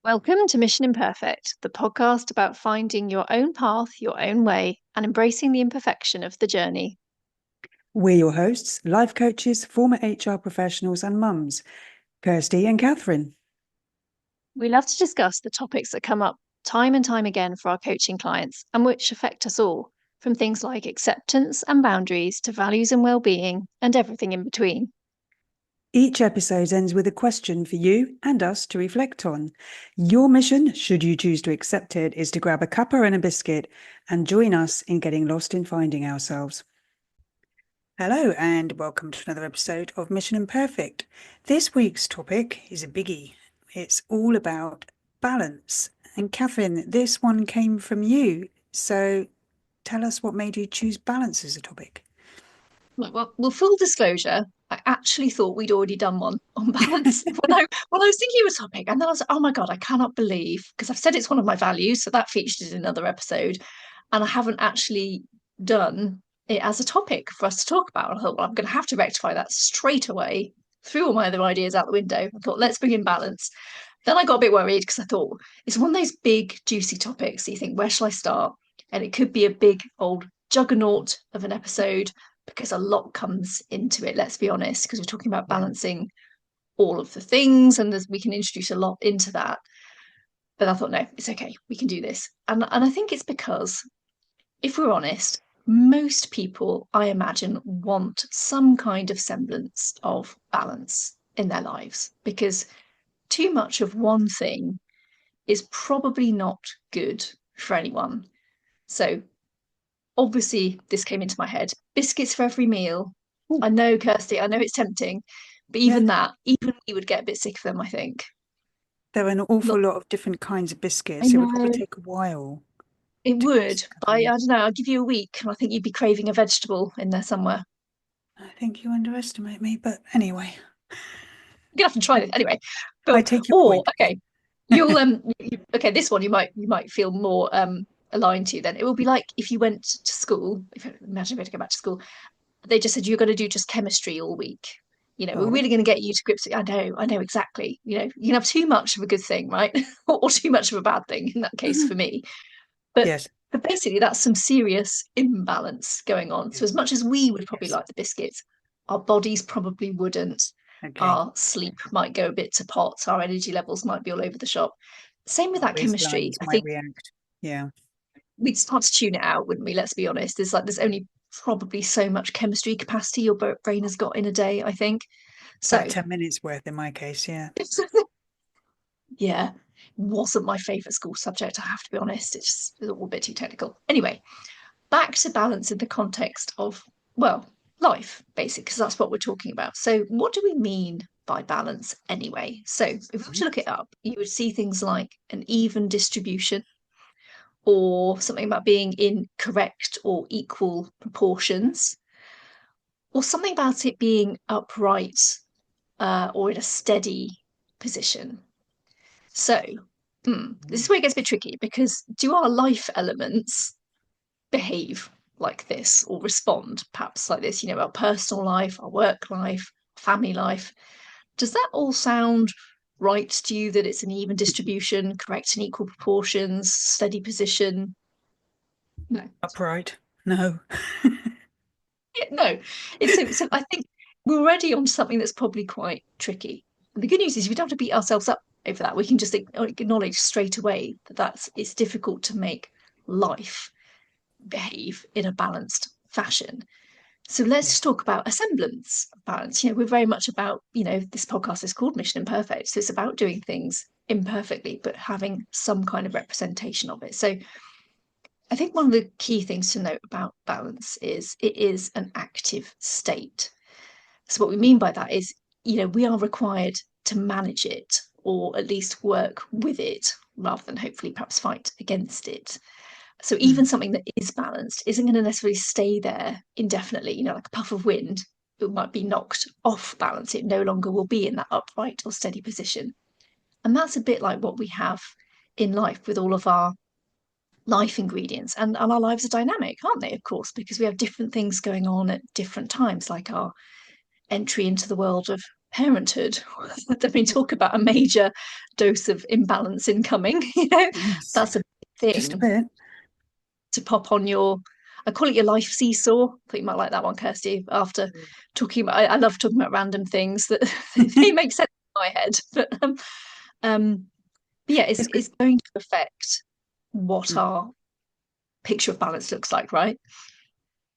Welcome to Mission Imperfect, the podcast about finding your own path, your own way, and embracing the imperfection of the journey. We're your hosts, life coaches, former HR professionals, and mums, Kirsty and Catherine. We love to discuss the topics that come up time and time again for our coaching clients and which affect us all, from things like acceptance and boundaries to values and well-being and everything in between. Each episode ends with a question for you and us to reflect on. Your mission, should you choose to accept it, is to grab a cuppa and a biscuit and join us in getting lost in finding ourselves. Hello and welcome to another episode of Mission Imperfect. This week's topic is a biggie. It's all about balance. And Catherine, this one came from you. So tell us what made you choose balance as a topic. Well, full disclosure, I actually thought we'd already done one on balance when I was thinking of a topic, and then I was like, oh my God, I cannot believe, because I've said it's one of my values, so that featured in another episode, and I haven't actually done it as a topic for us to talk about. I thought, well, I'm going to have to rectify that straight away. Threw all my other ideas out the window. I thought, let's bring in balance. Then I got a bit worried because I thought it's one of those big, juicy topics. So you think, where shall I start? And it could be a big old juggernaut of an episode because a lot comes into it, let's be honest, because we're talking about balancing all of the things and we can introduce a lot into that. But I thought, no, it's okay, we can do this. And I think it's because, if we're honest, most people, I imagine, want some kind of semblance of balance in their lives because too much of one thing is probably not good for anyone. So obviously this came into my head. Biscuits for every meal. Ooh, I know, Kirsty, I know it's tempting, but yeah, even we would get a bit sick of them, I think. there are an awful Look, lot of different kinds of I biscuits. It would probably know take a while it to would, get but I them. don't know, I'll give you a week and I think you'd be craving a vegetable in there somewhere. I think you underestimate me, but anyway, You're gonna have to try this anyway. I But take your or point. okay, okay, this one you might feel more aligned to then. It will be like if you went to school, if imagine if you had to go back to school, they just said you're going to do just chemistry all week. We're Oh, really going to get you to grips. I know exactly. You can have too much of a good thing, right? Or too much of a bad thing in that case for me. But yes. but basically that's some serious imbalance going on. So as much as we would probably Yes. like the biscuits, our bodies probably wouldn't. Okay. Our sleep might go a bit to pot, our energy levels might be all over the shop. Same with Our that chemistry. baselines I might think react. Yeah. we'd start to tune it out, wouldn't we? Let's be honest. There's only probably so much chemistry capacity your brain has got in a day, I think. About So 10 minutes worth in my case. Yeah. yeah, wasn't my favourite school subject, I have to be honest. It's just a little bit too technical. Anyway, back to balance in the context of, well, life, basically, because that's what we're talking about. So what do we mean by balance anyway? So if we were to look it up, you would see things like an even distribution or something about being in correct or equal proportions, or something about it being upright or in a steady position. So, this is where it gets a bit tricky because do our life elements behave like this or respond perhaps like this? Our personal life, our work life, family life. Does that all sound right to you that it's an even distribution, correct and equal proportions, steady position? No. Upright. No. Yeah, no, so I think we're already on something that's probably quite tricky. And the good news is we don't have to beat ourselves up over that. We can just acknowledge straight away that it's difficult to make life behave in a balanced fashion. So let's just Yes. talk about a semblance of balance. We're very much about, this podcast is called Mission Imperfect. So it's about doing things imperfectly, but having some kind of representation of it. So I think one of the key things to note about balance is it is an active state. So what we mean by that is, we are required to manage it or at least work with it rather than hopefully perhaps fight against it. So even Mm. something that is balanced isn't going to necessarily stay there indefinitely, like a puff of wind. It might be knocked off balance. It no longer will be in that upright or steady position. And that's a bit like what we have in life with all of our life ingredients. And our lives are dynamic, aren't they? Of course, because we have different things going on at different times, like our entry into the world of parenthood. I mean, talk about a major dose of imbalance incoming. Yes, That's a big just a thing bit. to pop on your. I call it your life seesaw. I think you might like that one, Kirsty. After talking about, I love talking about random things that they make sense in my head. Um, but yeah, It's good. it's going to affect what Mm. our picture of balance looks like, right?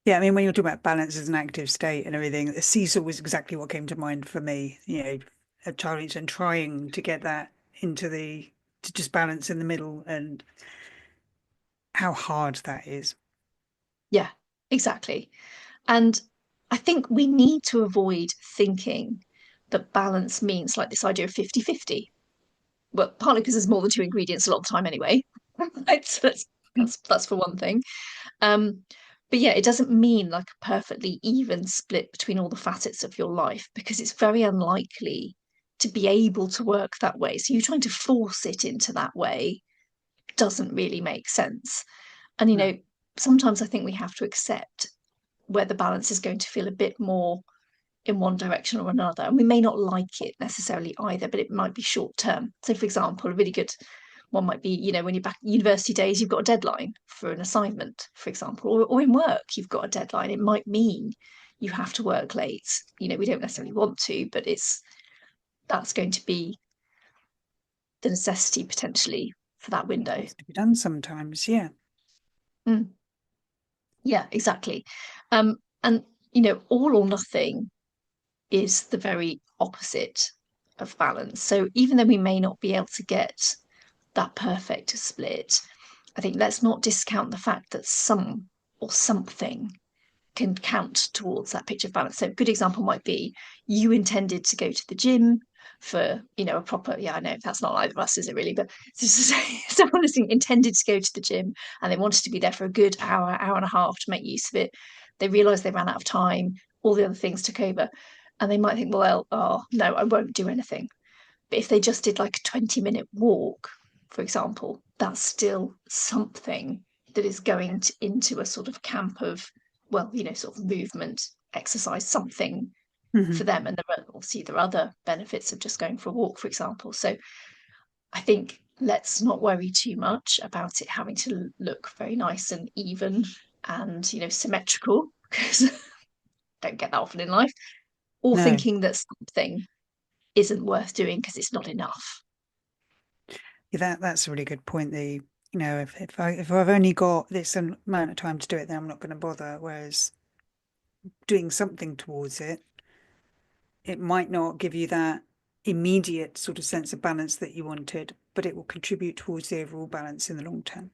Yeah, I mean, when you're talking about balance as an active state and everything, the seesaw was exactly what came to mind for me. A challenge and trying to get that into the to just balance in the middle and how hard that is. Yeah, exactly. And I think we need to avoid thinking that balance means like this idea of 50-50. Well, partly because there's more than two ingredients a lot of the time anyway. Right? So that's for one thing. Um, but yeah, it doesn't mean like a perfectly even split between all the facets of your life because it's very unlikely to be able to work that way. So you trying to force it into that way doesn't really make sense. And No, sometimes I think we have to accept where the balance is going to feel a bit more in one direction or another. And we may not like it necessarily either, but it might be short term. So, for example, a really good one might be, when you're back at university days, you've got a deadline for an assignment, for example, or in work, you've got a deadline. It might mean you have to work late. We don't necessarily want to, but that's going to be the necessity potentially for that it window. has to be done sometimes. Yeah. Mm, yeah, exactly. And all or nothing is the very opposite of balance. So even though we may not be able to get that perfect split, I think let's not discount the fact that some or something can count towards that picture of balance. So a good example might be you intended to go to the gym for, a proper, yeah, I know that's not either of us, is it really? But someone is intended to go to the gym and they wanted to be there for a good hour, hour and a half to make use of it. They realized they ran out of time, all the other things took over. And they might think, well, oh no, I won't do anything. But if they just did like a 20-minute walk, for example, that's still something that is going into a sort of camp of, well, sort of movement, exercise, something for Hmm. them. And there are other benefits of just going for a walk, for example. So I think let's not worry too much about it having to look very nice and even and, symmetrical, because don't get that often in life, or No. thinking that something isn't worth doing because it's not enough. Yeah, that's a really good point. If I've only got this amount of time to do it, then I'm not going to bother. Whereas doing something towards it, it might not give you that immediate sort of sense of balance that you wanted, but it will contribute towards the overall balance in the long term.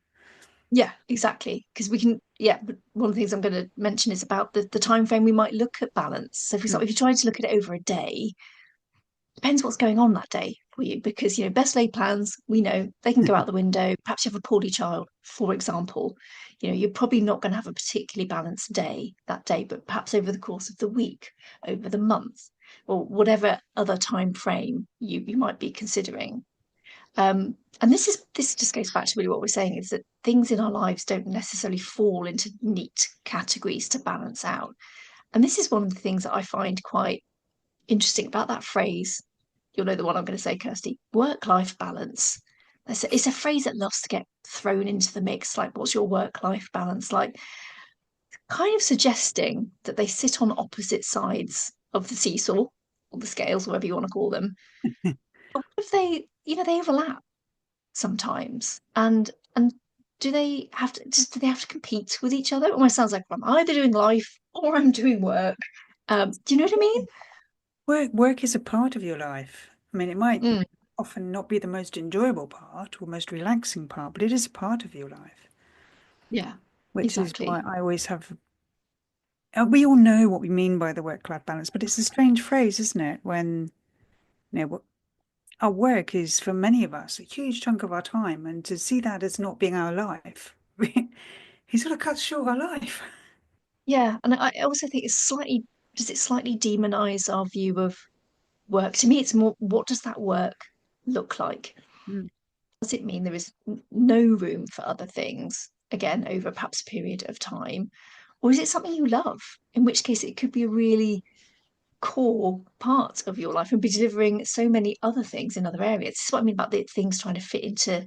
Yeah, exactly. Because we can, yeah, but one of the things I'm going to mention is about the time frame we might look at balance. So, for example, Mm. if you try to look at it over a day, depends what's going on that day for you. Because, best laid plans, we know they can go out the window. Perhaps you have a poorly child, for example. You're probably not going to have a particularly balanced day that day, but perhaps over the course of the week, over the month, or whatever other time frame you might be considering. And this just goes back to really what we're saying is that things in our lives don't necessarily fall into neat categories to balance out. And this is one of the things that I find quite interesting about that phrase. You'll know the one I'm going to say, Kirsty, work-life balance. It's a phrase that loves to get thrown into the mix. Like, what's your work-life balance like? Kind of suggesting that they sit on opposite sides of the seesaw or the scales, whatever you want to call them. But what if they overlap? Sometimes. And do they have to compete with each other? It almost sounds like I'm either doing life or I'm doing work. Do you know what I mean? Work is a part of your life. I mean, it might Mm, often not be the most enjoyable part or most relaxing part, but it is a part of your life, yeah, which is why exactly. I always have. We all know what we mean by the work-life balance, but it's a strange phrase, isn't it? When what our work is for many of us a huge chunk of our time, and to see that as not being our life, he sort of cuts short our life. Yeah, and I also think does it slightly demonize our view of work? To me, it's more, what does that work look like? Mm. Does it mean there is no room for other things, again, over perhaps a period of time? Or is it something you love? In which case, it could be a really core part of your life and be delivering so many other things in other areas. This is what I mean about the things trying to fit into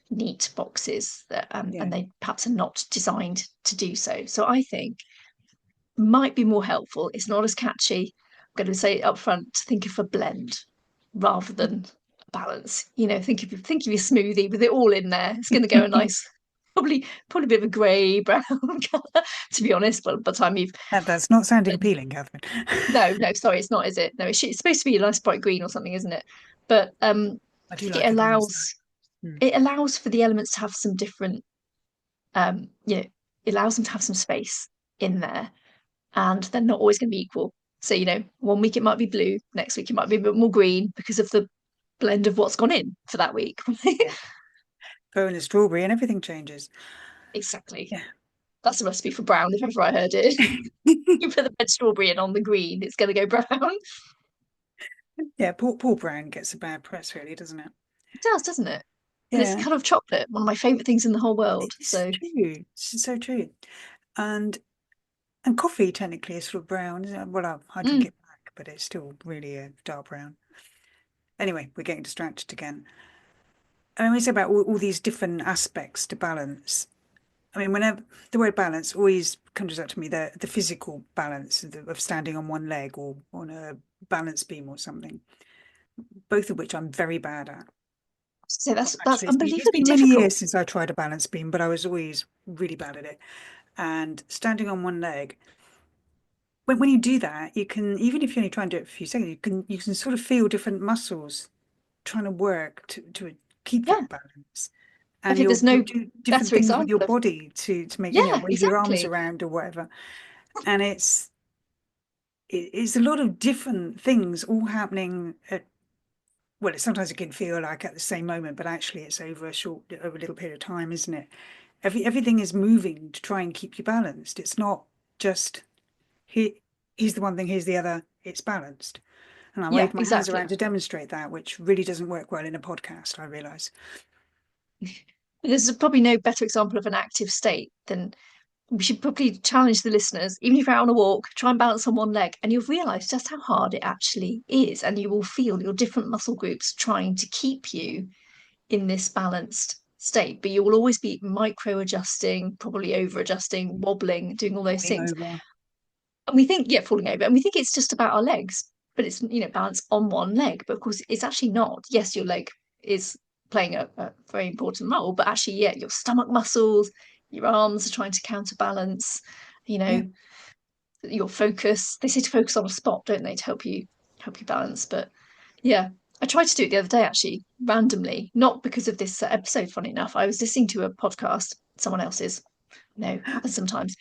neat boxes that, Yeah. and they perhaps are not designed to do so. So I think might be more helpful. It's not as catchy. I'm going to say up front, think of a blend rather than a balance. Think of your smoothie with it all in there. It's going to go a nice, probably a bit of a grey brown colour, to be honest. But by the time you've That's not sounding appealing, Catherine. no, sorry, it's not, is it? No, it's supposed to be a nice bright green or something, isn't it? But I do it like a green allows side. Mm. it allows for the elements to have some different, um, you know, it allows them to have some space in there, and they're not always going to be equal. So, 1 week it might be blue, next week it might be a bit more green because of the blend of what's gone in for that week. Yeah. Throw in a strawberry and everything changes. Exactly. Yeah. That's a recipe for brown, if ever I heard it. You put the red strawberry in on the green, it's going to go brown. Yeah, Paul Brown gets a bad press, really, doesn't it? It does, doesn't it? And it's Yeah, kind of chocolate, one of my favourite things in the whole world. it's So, true. It's so true. And and coffee technically is sort of brown, isn't it? Well, I drink mm, it black, but it's still really a dark brown. Anyway, we're getting distracted again. I mean, we say about all these different aspects to balance. I mean, whenever the word balance always comes up to me, the physical balance of standing on one leg or on a balance beam or something, both of which I'm very bad at. so that's Actually, it's unbelievably been many difficult. years since I tried a balance beam, but I was always really bad at it. And standing on one leg, when you do that, you can, even if you only try and do it for a few seconds, you can sort of feel different muscles trying to work to keep Yeah. that balance. I And think there's you'll no do different better things with your example of, body to make, yeah, wave your arms exactly. around or whatever. And it's a lot of different things all happening at, well, sometimes it can feel like at the same moment, but actually it's over a little period of time, isn't it? Everything is moving to try and keep you balanced. It's not just here, here's the one thing, here's the other. It's balanced. And I Yeah, wave my hands exactly. around to demonstrate that, which really doesn't work well in a podcast, I realise. There's probably no better example of an active state than we should probably challenge the listeners, even if you're out on a walk, try and balance on one leg, and you'll realize just how hard it actually is. And you will feel your different muscle groups trying to keep you in this balanced state. But you will always be micro adjusting, probably over adjusting, wobbling, doing all those Falling things. over. And we think, yeah, falling over, and we think it's just about our legs, but it's, balance on one leg. But of course, it's actually not. Yes, your leg is playing a very important role, but actually, yeah, your stomach muscles, your arms are trying to counterbalance, you Yeah. know, your focus. They say to focus on a spot, don't they, to help you balance. But yeah, I tried to do it the other day actually, randomly, not because of this episode. Funny enough, I was listening to a podcast, someone else's. No, happens sometimes,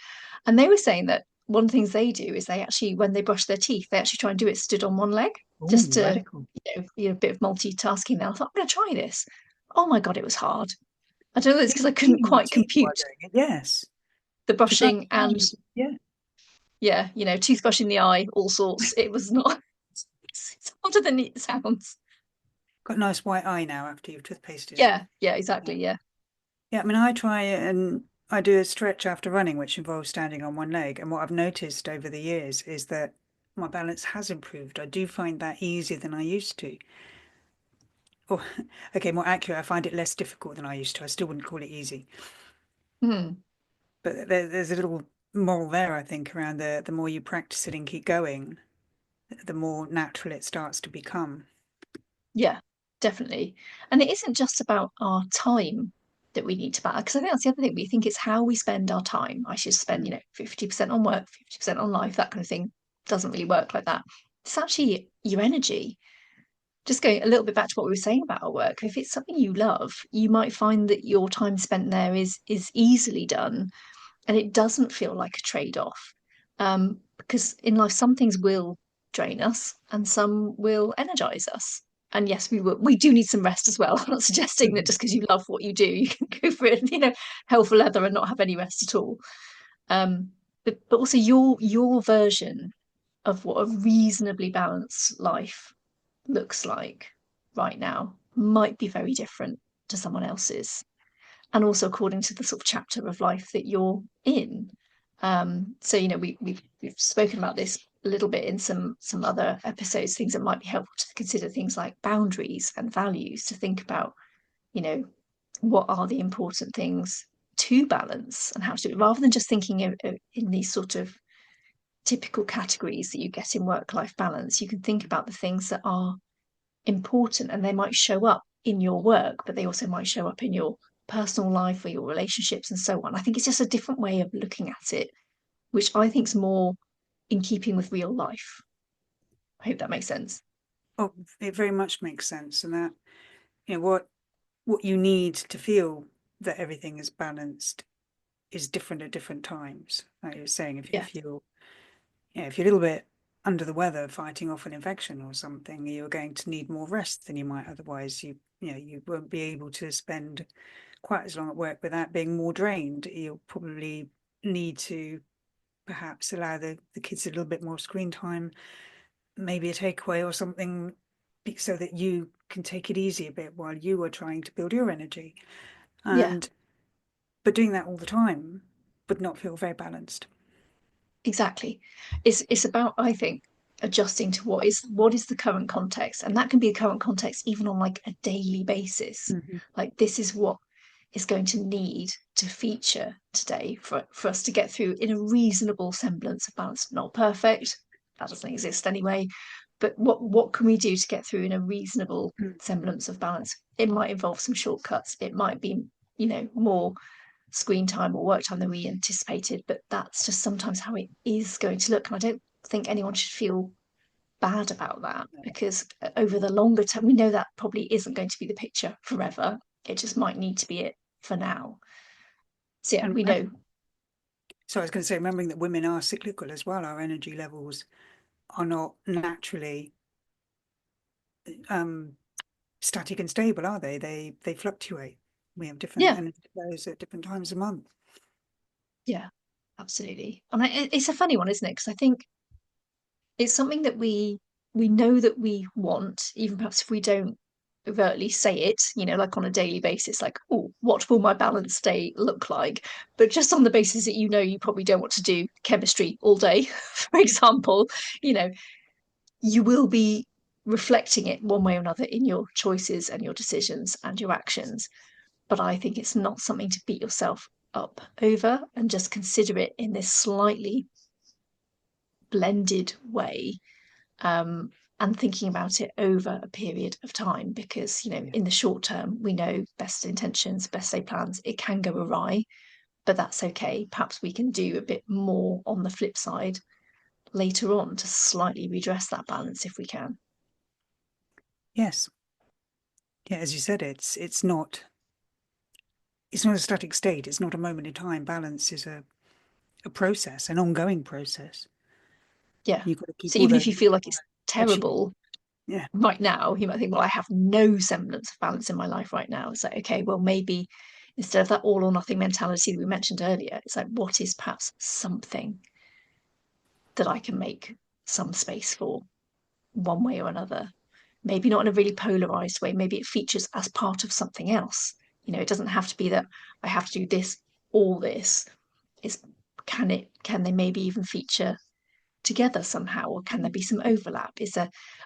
and they were saying that one of the things they do is they actually, when they brush their teeth, they actually try and do it stood on one leg, Oh, just to, radical. a bit of multitasking. There, I thought I'm going to try this. Oh my god, it was hard. I don't know if it's because I Clean, couldn't cleaning your quite teeth while compute doing it. Yes. the Because that brushing and sounds, yeah. yeah, toothbrush in the eye, all sorts. It was not. It's harder than it sounds. Got a nice white eye now after you've toothpasted it. Yeah, Yeah. exactly. Yeah. Yeah, I mean, I try and I do a stretch after running, which involves standing on one leg. And what I've noticed over the years is that my balance has improved. I do find that easier than I used to. Or, okay, more accurate, I find it less difficult than I used to. I still wouldn't call it easy. Hmm. But there's a little moral there, I think, around the more you practice it and keep going, the more natural it starts to become. Yeah, definitely. And it isn't just about our time that we need to balance, because I think that's the other thing. We think it's how we spend our time. I should spend, Mm. 50% on work, 50% on life, that kind of thing. Doesn't really work like that. It's actually your energy. Just going a little bit back to what we were saying about our work. If it's something you love, you might find that your time spent there is easily done, and it doesn't feel like a trade-off. Because in life, some things will drain us and some will energize us. And yes, we do need some rest as well. I'm not suggesting that Mhm. just because you love what you do, you can go for it, hell for leather and not have any rest at all. Um, but also your version of what a reasonably balanced life looks like right now might be very different to someone else's, and also according to the sort of chapter of life that you're in. So we've spoken about this a little bit in some other episodes, things that might be helpful to consider, things like boundaries and values, to think about, you know, what are the important things to balance and how to do it, rather than just thinking in these sort of typical categories that you get in work-life balance. You can think about the things that are important, and they might show up in your work, but they also might show up in your personal life or your relationships and so on. I think it's just a different way of looking at it, which I think is more in keeping with real life. I hope that makes sense. Oh, it very much makes sense. And that, what you need to feel that everything is balanced is different at different times. Like you were saying, Yeah, if you're, if you're a little bit under the weather fighting off an infection or something, you're going to need more rest than you might otherwise. You won't be able to spend quite as long at work without being more drained. You'll probably need to perhaps allow the kids a little bit more screen time, maybe a takeaway or something, so that you can take it easy a bit while you are trying to build your energy. yeah, And but doing that all the time would not feel very balanced. exactly. It's about, I think, adjusting to what is the current context, and that can be a current context even on like a daily basis. Hmm. Like, this is what is going to need to feature today for us to get through in a reasonable semblance of balance. Not perfect, that doesn't exist anyway, but what can we do to get through in a reasonable semblance of balance? It might involve some shortcuts. It might be, more screen time or work time than we anticipated, but that's just sometimes how it is going to look. And I don't think anyone should feel bad about that, because over the longer term, we know that probably isn't going to be the picture forever. It just might need to be it for now. So yeah, we And know. so I was going to say, remembering that women are cyclical as well, our energy levels are not naturally um, static and stable, are they? They fluctuate. We have different Yeah, energy flows at different times of month. yeah, absolutely. And it's a funny one, isn't it? Because I think it's something that we know that we want, even perhaps if we don't overtly say it, like on a daily basis, like, oh, what will my balanced day look like? But just on the basis that you probably don't want to do chemistry all day, for example, you know, you will be reflecting it one way or another in your choices and your decisions and your actions. But I think it's not something to beat yourself up over, and just consider it in this slightly blended way, um, and thinking about it over a period of time, because Yeah. in the short term, we know best intentions, best laid plans, it can go awry, but that's okay. Perhaps we can do a bit more on the flip side later on to slightly redress that balance if we can. Yes. Yeah, as you said, it's not a static state. It's not a moment in time. Balance is a process, an ongoing process. Yeah, You've got to keep so all even if those you feel like it's achievable. terrible Yeah. right now, you might think, well, I have no semblance of balance in my life right now. It's like, okay, well, maybe instead of that all or nothing mentality that we mentioned earlier, it's like, what is perhaps something that I can make some space for, one way or another? Maybe not in a really polarized way. Maybe it features as part of something else. It doesn't have to be that I have to do this or this. It's, can they maybe even feature together somehow, or can there be some overlap?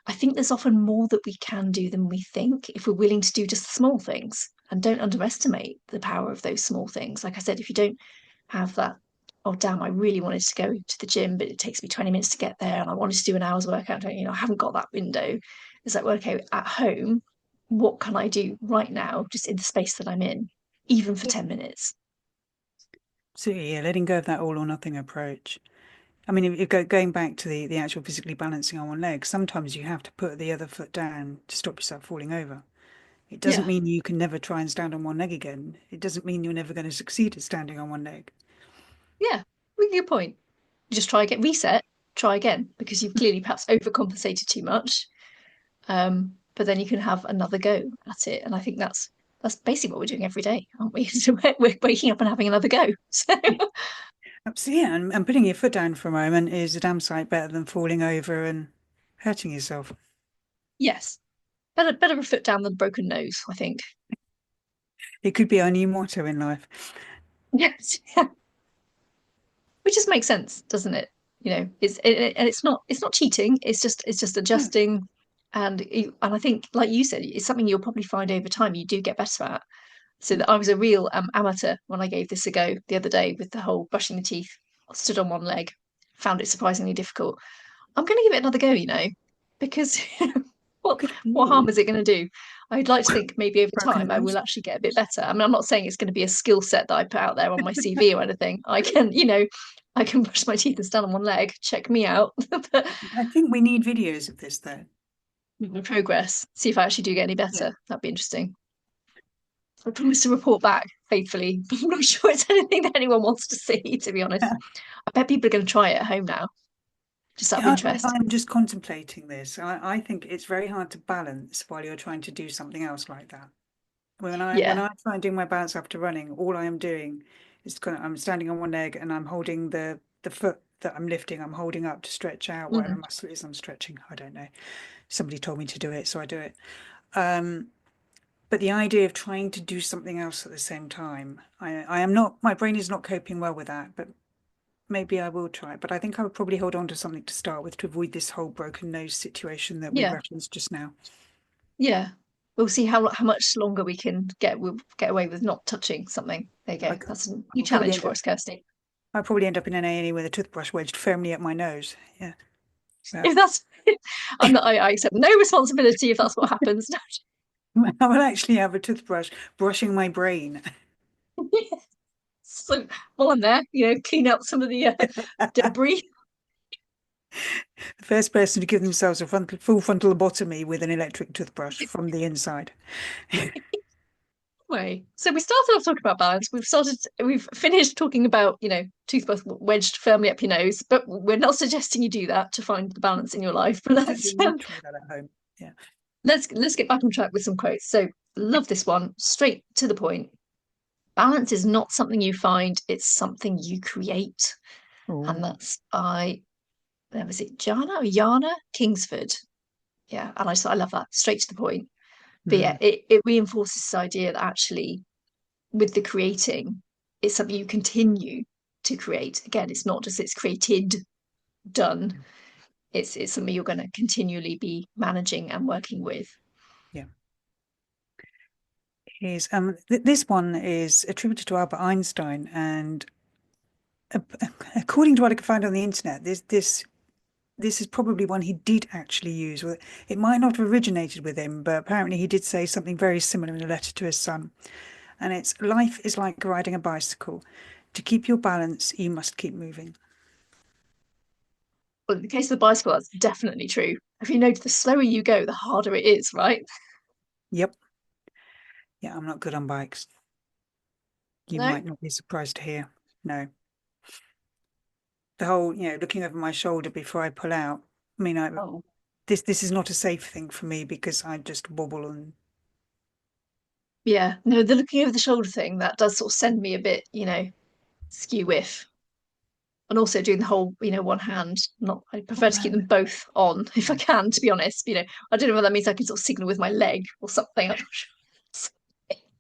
I think there's often more that we can do than we think if we're willing to do just the small things, and don't underestimate the power of those small things. Like I said, if you don't have that, oh damn, I really wanted to go to the gym, but it takes me 20 minutes to get there, and I wanted to do an hour's workout, I haven't got that window. It's like, well, okay, at home, what can I do right now, just in the space that I'm in, even for 10 minutes? So yeah, letting go of that all or nothing approach. I mean, if going back to the actual physically balancing on one leg, sometimes you have to put the other foot down to stop yourself falling over. It doesn't Yeah, mean you can never try and stand on one leg again. It doesn't mean you're never going to succeed at standing on one leg. yeah, really good point. Just try again, reset, try again, because you've clearly perhaps overcompensated too much. But then you can have another go at it, and I think that's basically what we're doing every day, aren't we? So we're waking up and having another go. So Absolutely, yeah, and putting your foot down for a moment is a damn sight better than falling over and hurting yourself. yes, better a foot down than a broken nose, I think. It could be our new motto in life. Yes, yeah. Which just makes sense, doesn't it? and it's not cheating. It's just No. adjusting, and I think, like you said, it's something you'll probably find over time you do get better at. So that I was a real amateur when I gave this a go the other day with the whole brushing the teeth. I stood on one leg, found it surprisingly difficult. I'm going to give it another go, because what Good for what harm you. is it going to do? I'd like to think maybe over Broken time I nose. will actually get a bit better. I mean, I'm not saying it's going to be a skill set that I put out there on my CV or anything. I can brush my teeth and stand on one leg. Check me out. But I think we need videos of this though. progress. See if I actually do get any Yeah. better. That'd be interesting. I promise to report back faithfully, but I'm not sure it's anything that anyone wants to see, to be honest. I bet people are going to try it at home now, just out of interest. I'm just contemplating this. I think it's very hard to balance while you're trying to do something else like that. When Yeah. I try and do my balance after running, all I am doing is I'm standing on one leg and I'm holding the foot that I'm lifting, I'm holding up to stretch out whatever Mm. muscle it is I'm stretching. I don't know. Somebody told me to do it, so I do it. Um, but the idea of trying to do something else at the same time, I am not, my brain is not coping well with that, but maybe I will try it. But I think I would probably hold on to something to start with to avoid this whole broken nose situation that we Yeah. referenced just now. Yeah. We'll see how much longer we'll get away with not touching something. There you I, go. That's a new I'll probably challenge end for up us, Kirsty. I'll probably end up in an A&E with a toothbrush wedged firmly at my nose. Yeah. But If that's I accept no responsibility if that's what happens. I will actually have a toothbrush brushing my brain. So while I'm there, clean out some of the debris. The first person to give themselves a full frontal lobotomy with an electric toothbrush from the inside. Way. So we started off talking about balance. We've finished talking about, toothbrush wedged firmly up your nose, but we're not suggesting you do that to find the balance in your life. But No, do not try that at home. Yeah. let's get back on track with some quotes. So love this one, straight to the point. Balance is not something you find, it's something you create. And Oh. that's was it Jana or Yana Kingsford? Yeah, and I love that, straight to the point. But yeah, Mm, it reinforces this idea that actually with the creating, it's something you continue to create. Again, it's not just it's created, done. It's something you're going to continually be managing and working with. yeah. Is this one is attributed to Albert Einstein, and uh, according to what I could find on the internet, this is probably one he did actually use. Well, it might not have originated with him, but apparently he did say something very similar in a letter to his son. And it's life is like riding a bicycle. To keep your balance, you must keep moving. But in the case of the bicycle, that's definitely true. If you notice, the slower you go, the harder it is, right? Yep. Yeah, I'm not good on bikes. You No? might not be surprised to hear. No. The whole, looking over my shoulder before I pull out. I mean, Oh, this is not a safe thing for me because I just wobble and yeah. No, the looking over the shoulder thing, that does sort of send me a bit, skew whiff. And also doing the whole, one hand. Not, I prefer oh to keep no. them both on if I Yeah. can, to be honest. I don't know whether that means I can sort of signal with my leg or something. I'm not sure.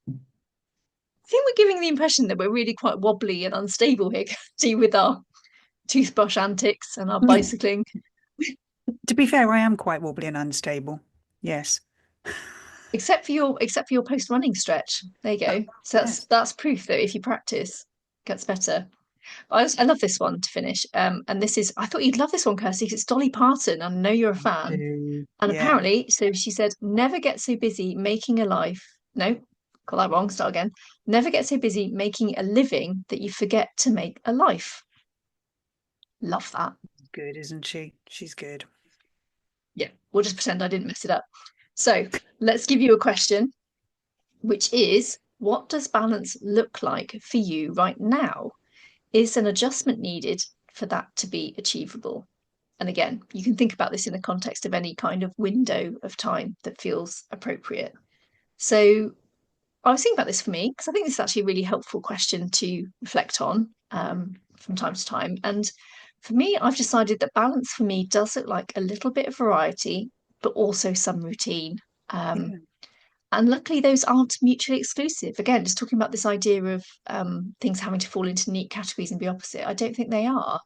I think we're giving the impression that we're really quite wobbly and unstable here, Kirsty, with our toothbrush antics and our bicycling. To be fair, I am quite wobbly and unstable. Yes. Except for your post running stretch. There you Oh, go. So that's yes. that's proof that if you practice, it gets better. I love this one to finish. And this is I thought you'd love this one, Kirsty, because it's Dolly Parton. I know you're a fan. And Yeah. apparently, so she said, never get so busy making a life. No, got that wrong. Start again. Never get so busy making a living that you forget to make a life. Love that. Good, isn't she? She's good. Yeah, we'll just pretend I didn't mess it up. So let's give you a question, which is what does balance look like for you right now? Is an adjustment needed for that to be achievable? And again, you can think about this in the context of any kind of window of time that feels appropriate. So I was thinking about this for me because I think this is actually a really helpful question to reflect on from time to time. And for me, I've decided that balance for me does look like a little bit of variety, but also some routine. Um, Yeah. and luckily, those aren't mutually exclusive. Again, just talking about this idea of things having to fall into neat categories and be opposite, I don't think they are.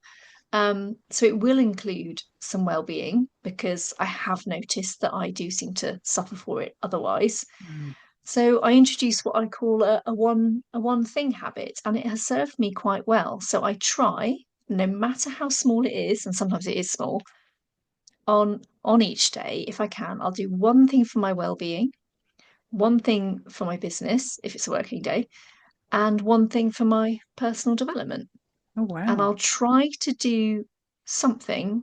So it will include some well-being because I have noticed that I do seem to suffer for it otherwise. Mm. So I introduced what I call a one thing habit, and it has served me quite well. So I try, no matter how small it is, and sometimes it is small, on each day, if I can, I'll do one thing for my well-being, one thing for my business, if it's a working day, and one thing for my personal development. Oh, And wow. I'll try to do something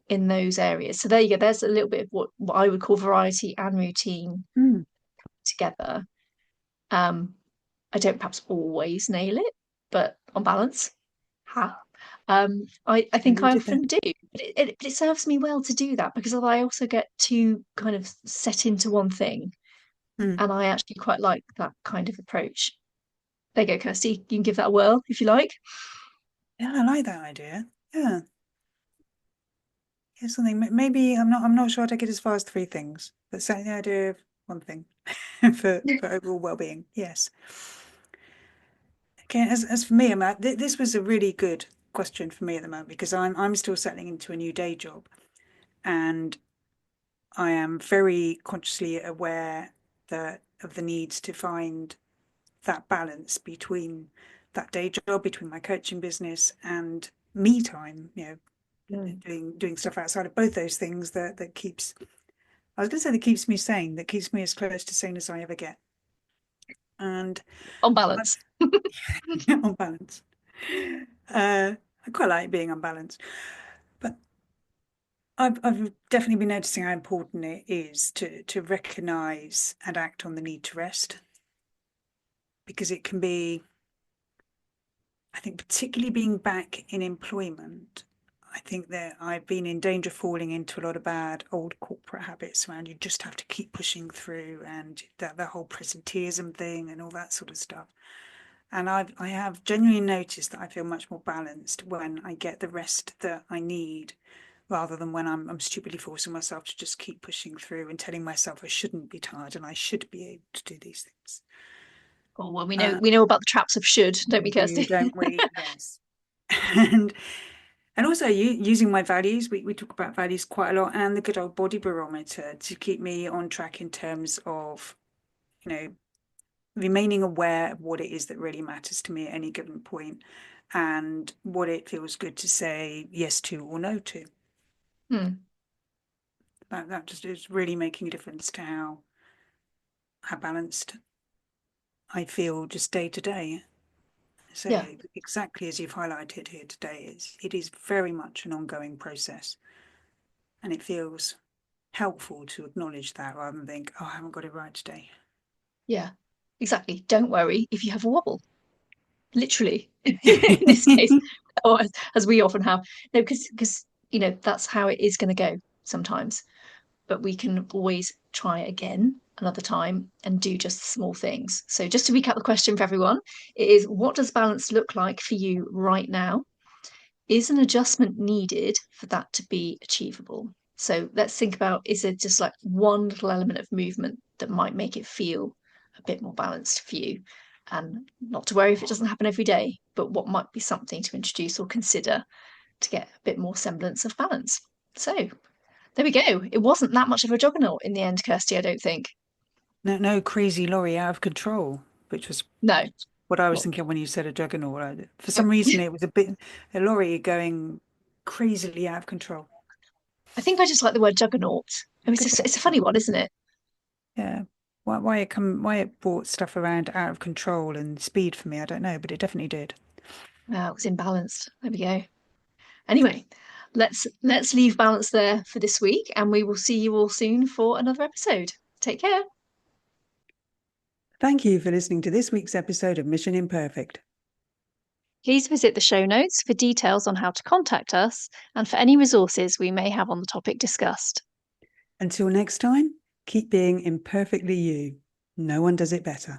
in those areas. So there you go. There's a little bit of what I would call variety and routine Mm. together. Um, I don't perhaps always nail it, but on balance, ha. I I think I noted that. often do, but it serves me well to do that because I also get too kind of set into one thing, Mm. and I actually quite like that kind of approach. There you go, Kirsty. You can give that a whirl if you like. Yeah, I like that idea. Yeah. Yeah, something maybe I'm not sure I'll take it as far as three things, but certainly the idea of one thing for overall well-being. Yes. Okay, as for me, Emma, this was a really good question for me at the moment because I'm still settling into a new day job, and I am very consciously aware that of the needs to find that balance between that day job, between my coaching business and me time, Mm. doing stuff outside of both those things that keeps I was going to say that keeps me sane, that keeps me as close to sane as I ever get. And On I've, balance. on balance, I quite like being unbalanced, but I've definitely been noticing how important it is to recognise and act on the need to rest because it can be, I think, particularly being back in employment. I think that I've been in danger of falling into a lot of bad old corporate habits around you just have to keep pushing through and that whole presenteeism thing and all that sort of stuff. And I have genuinely noticed that I feel much more balanced when I get the rest that I need, rather than when I'm stupidly forcing myself to just keep pushing through and telling myself I shouldn't be tired and I should be able to do these things. Oh well, Uh, we know about the traps of should, don't we, we do, Kirsty? don't we? Yes. And and also using my values, we talk about values quite a lot, and the good old body barometer to keep me on track in terms of, you know, remaining aware of what it is that really matters to me at any given point and what it feels good to say yes to or no to. Hmm. That just is really making a difference to how balanced I feel just day to day. So Yeah, exactly as you've highlighted here today, it is very much an ongoing process, and it feels helpful to acknowledge that rather than think, oh, I haven't got it right today. yeah, exactly. Don't worry if you have a wobble. Literally, in this case, or as we often have. No, because that's how it is going to go sometimes. But we can always try again another time and do just small things. So just to recap the question for everyone, it is what does balance look like for you right now? Is an adjustment needed for that to be achievable? So let's think about, is it just like one little element of movement that might make it feel a bit more balanced for you? And not to worry if it doesn't happen every day, but what might be something to introduce or consider to get a bit more semblance of balance? So there we go. It wasn't that much of a juggernaut in the end, Kirsty, I don't think. No, no crazy lorry out of control, which was No. what I was Well, thinking when you said a juggernaut. For some reason, it was a lorry going crazily out of control. I think I just like the word juggernaut. I mean, Good it's a catch. funny one, isn't it? Yeah. Why it brought stuff around out of control and speed for me, I don't know, but it definitely did. It was imbalanced. There we go. Anyway, let's leave balance there for this week, and we will see you all soon for another episode. Take care. Thank you for listening to this week's episode of Mission Imperfect. Please visit the show notes for details on how to contact us and for any resources we may have on the topic discussed. Until next time, keep being imperfectly you. No one does it better.